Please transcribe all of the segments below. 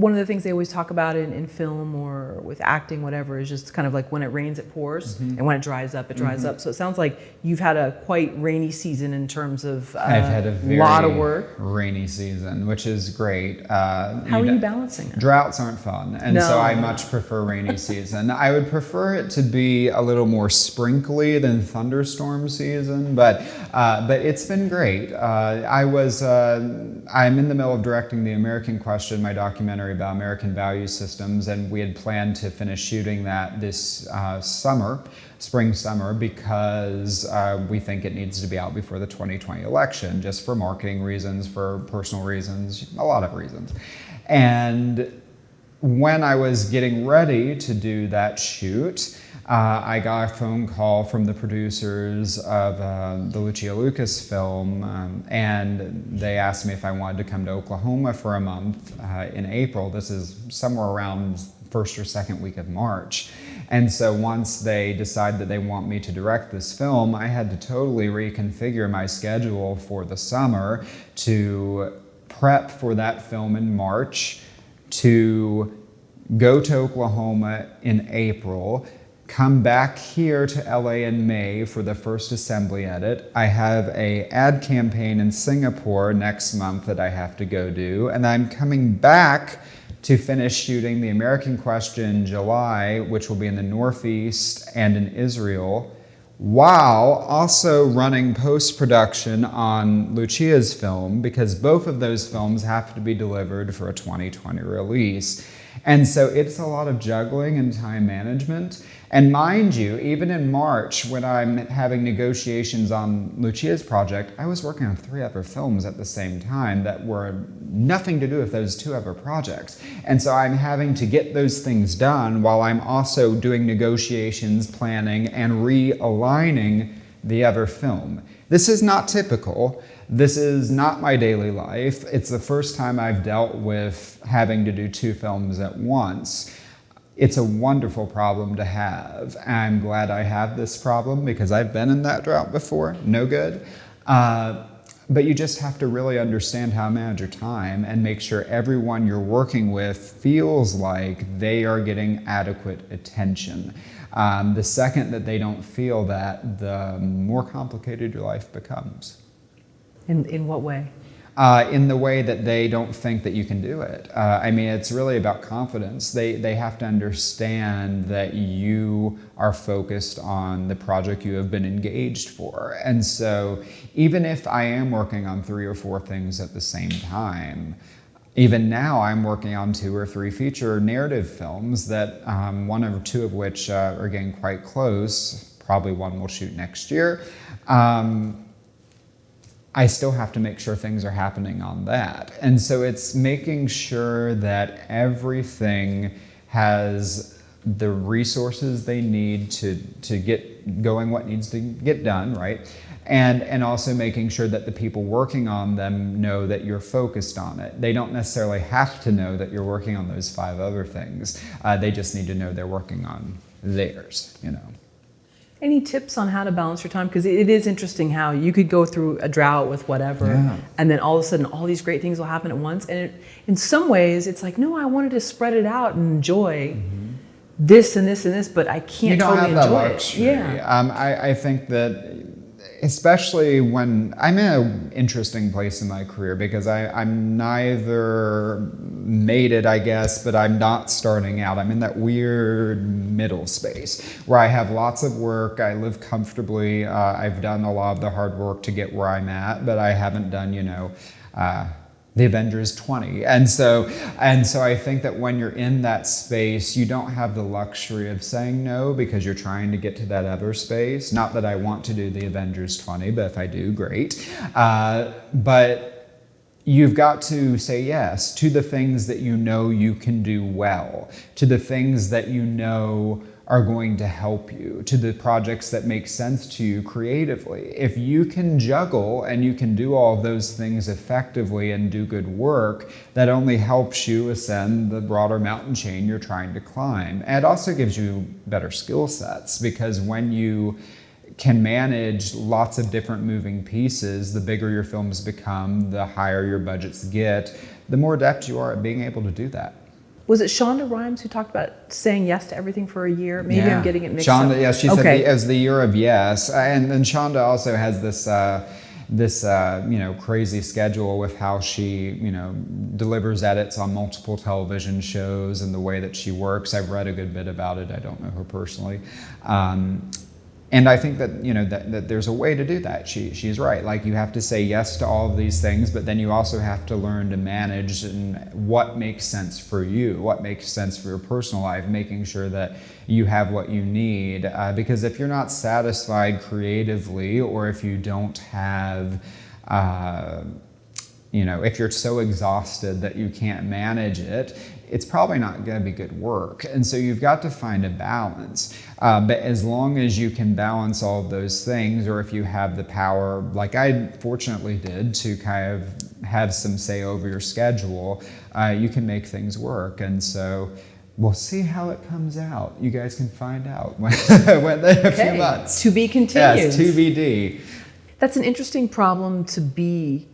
one of the things they always talk about in film or with acting, whatever, is just kind of like when it rains, it pours, and when it dries up, it dries up. So it sounds like you've had a quite rainy season in terms of I've had a very lot of work. Rainy season, which is great. How are you balancing it? Droughts aren't fun, and so I much prefer rainy season. I would prefer it to be a little more sprinkly than thunderstorm season, but it's been great. I'm in the middle of directing The American Question, my documentary about American value systems, and we had planned to finish shooting that this spring summer, because we think it needs to be out before the 2020 election, just for marketing reasons, for personal reasons, a lot of reasons. And when I was getting ready to do that shoot, I got a phone call from the producers of the Lucia Lucas film, and they asked me if I wanted to come to Oklahoma for a month in April. This is somewhere around first or second week of March. And so once they decide that they want me to direct this film, I had to totally reconfigure my schedule for the summer to prep for that film in March, to go to Oklahoma in April, come back here to LA in May for the first assembly edit. I have an ad campaign in Singapore next month that I have to go do, and I'm coming back to finish shooting The American Question in July, which will be in the Northeast and in Israel, while also running post-production on Lucia's film, because both of those films have to be delivered for a 2020 release. And so it's a lot of juggling and time management. And mind you, even in March, when I'm having negotiations on Lucia's project, I was working on 3 other films at the same time that were nothing to do with those 2 other projects. And so I'm having to get those things done while I'm also doing negotiations, planning, and realigning the other film. This is not typical. This is not my daily life. It's the first time I've dealt with having to do 2 films at once. It's a wonderful problem to have. I'm glad I have this problem because I've been in that drought before. No good. But you just have to really understand how to manage your time and make sure everyone you're working with feels like they are getting adequate attention. The second that they don't feel that, the more complicated your life becomes. In what way? In the way that they don't think that you can do it. I mean, it's really about confidence. They have to understand that you are focused on the project you have been engaged for. And so even if I am working on 3 or 4 things at the same time, even now I'm working on 2 or 3 feature narrative films that 1 or 2 of which are getting quite close. Probably 1 we'll shoot next year. I still have to make sure things are happening on that. And so it's making sure that everything has the resources they need to get going what needs to get done, right? And also making sure that the people working on them know that you're focused on it. They don't necessarily have to know that you're working on those 5 other things. They just need to know they're working on theirs, you know. Any tips on how to balance your time? Because it is interesting how you could go through a drought with whatever, and then all of a sudden all these great things will happen at once. And in some ways, it's like, no, I wanted to spread it out and enjoy this and this and this, but I can't totally enjoy it. Yeah. I think that especially when I'm in an interesting place in my career because I'm neither made it, I guess, but I'm not starting out. I'm in that weird middle space where I have lots of work. I live comfortably. I've done a lot of the hard work to get where I'm at, but I haven't done, you know, the Avengers 20. And so I think that when you're in that space, you don't have the luxury of saying no because you're trying to get to that other space. Not that I want to do the Avengers 20, but if I do, great. But you've got to say yes to the things that you know you can do well, to the things that you know are going to help you, to the projects that make sense to you creatively. If you can juggle and you can do all of those things effectively and do good work, that only helps you ascend the broader mountain chain you're trying to climb. And it also gives you better skill sets because when you can manage lots of different moving pieces, the bigger your films become, the higher your budgets get, the more adept you are at being able to do that. Was it Shonda Rhimes who talked about saying yes to everything for a year? Maybe I'm getting it mixed Shonda, up. yeah, she said it was the year of yes. And then Shonda also has this crazy schedule with how she, delivers edits on multiple television shows and the way that she works. I've read a good bit about it. I don't know her personally. And I think that, that there's a way to do that. She's right. Like, you have to say yes to all of these things, but then you also have to learn to manage and what makes sense for you, what makes sense for your personal life, making sure that you have what you need. Because if you're not satisfied creatively, or if you don't have, if you're so exhausted that you can't manage it, it's probably not going to be good work. And so you've got to find a balance. But as long as you can balance all of those things, or if you have the power, like I fortunately did, to kind of have some say over your schedule, you can make things work. And so we'll see how it comes out. You guys can find out when a few months. To be continued. Yes, TBD. That's an interesting problem to be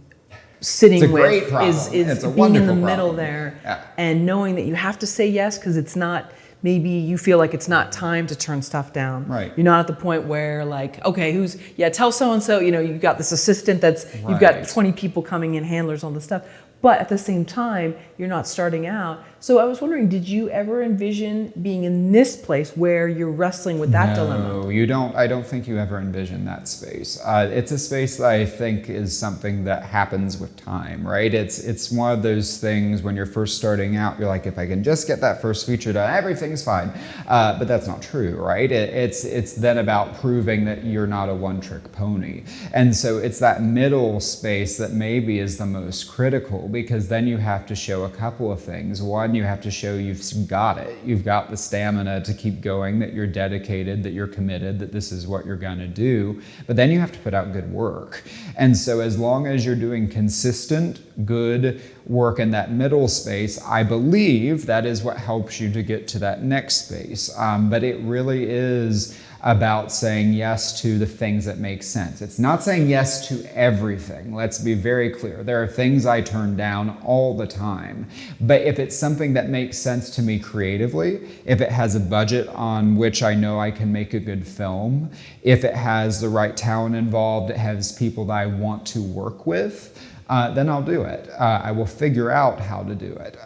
sitting with, is being in the middle there and knowing that you have to say yes, because it's not, maybe you feel like it's not time to turn stuff down. Right. You're not at the point where, like, okay, tell so-and-so, you've got this assistant you've got 20 people coming in, handlers, all this stuff. But at the same time, you're not starting out. So I was wondering, did you ever envision being in this place where you're wrestling with that dilemma? No, you don't. I don't think you ever envision that space. It's a space that I think is something that happens with time, right? It's one of those things when you're first starting out, you're like, if I can just get that first feature done, everything's fine. But that's not true, right? It's then about proving that you're not a one-trick pony. And so it's that middle space that maybe is the most critical, because then you have to show a couple of things. One, you have to show you've got it. You've got the stamina to keep going, that you're dedicated, that you're committed, that this is what you're going to do. But then you have to put out good work. And so as long as you're doing consistent, good work in that middle space, I believe that is what helps you to get to that next space. But it really is about saying yes to the things that make sense. It's not saying yes to everything. Let's be very clear. There are things I turn down all the time. But if it's something that makes sense to me creatively, if it has a budget on which I know I can make a good film, if it has the right talent involved, it has people that I want to work with, then I'll do it. I will figure out how to do it.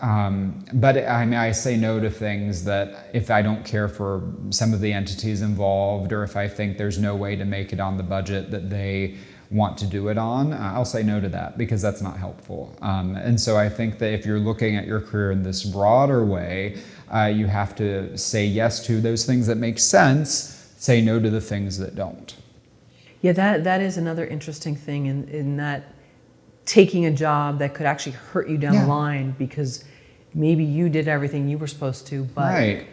But I say no to things that if I don't care for some of the entities involved, or if I think there's no way to make it on the budget that they want to do it on, I'll say no to that, because that's not helpful. And so I think that if you're looking at your career in this broader way, you have to say yes to those things that make sense, say no to the things that don't. Yeah, that is another interesting thing in that taking a job that could actually hurt you down the line, because maybe you did everything you were supposed to, but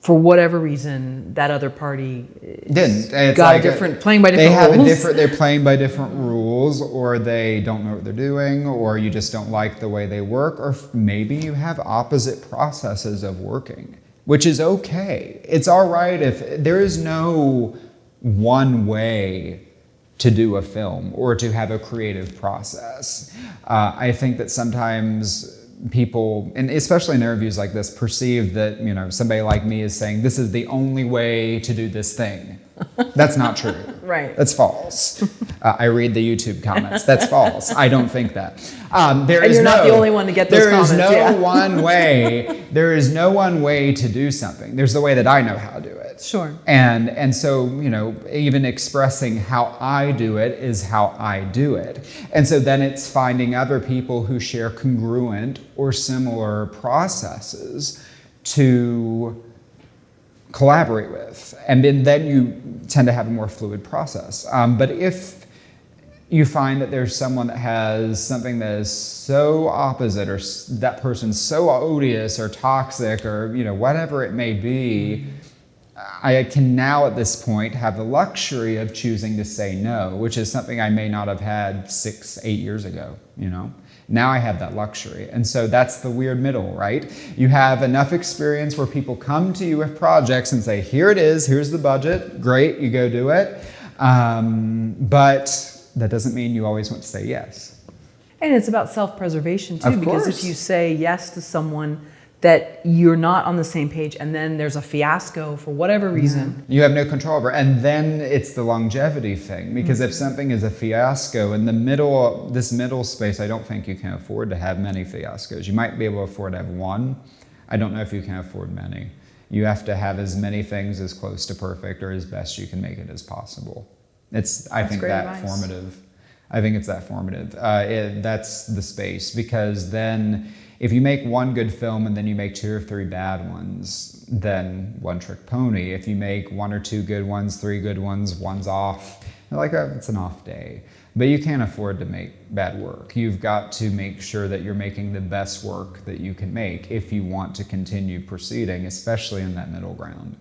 for whatever reason, that other party didn't. It's got like playing by different rules. They're playing by different rules, or they don't know what they're doing, or you just don't like the way they work, or maybe you have opposite processes of working, which is okay. It's all right if there is no one way to do a film or to have a creative process. I think that sometimes people, and especially in interviews like this, perceive that somebody like me is saying this is the only way to do this thing. That's not true. Right. That's false. I read the YouTube comments. That's false. I don't think that. You're not the only one to get those comments. There is no one way. There is no one way to do something. There's the way that I know how to do it. Sure. And so, even expressing how I do it is how I do it. And so then it's finding other people who share congruent or similar processes to collaborate with. And then you tend to have a more fluid process. But if you find that there's someone that has something that is so opposite, or that person's so odious or toxic, or whatever it may be, I can now at this point have the luxury of choosing to say no, which is something I may not have had 6-8 years ago, Now I have that luxury. And so that's the weird middle, right? You have enough experience where people come to you with projects and say, here it is, here's the budget, great, you go do it. But that doesn't mean you always want to say yes. And it's about self-preservation too, Of because course. if you say yes to someone that you're not on the same page, and then there's a fiasco for whatever reason. You have no control over it. And then it's the longevity thing, because if something is a fiasco in the middle, this middle space, I don't think you can afford to have many fiascos. You might be able to afford to have one. I don't know if you can afford many. You have to have as many things as close to perfect or as best you can make it as possible. I think that formative. I think it's that formative. That's the space, because then if you make one good film and then you make 2 or 3 bad ones, then one trick pony. If you make 1 or 2 good ones, 3 good ones, one's off, like it's an off day. But you can't afford to make bad work. You've got to make sure that you're making the best work that you can make if you want to continue proceeding, especially in that middle ground.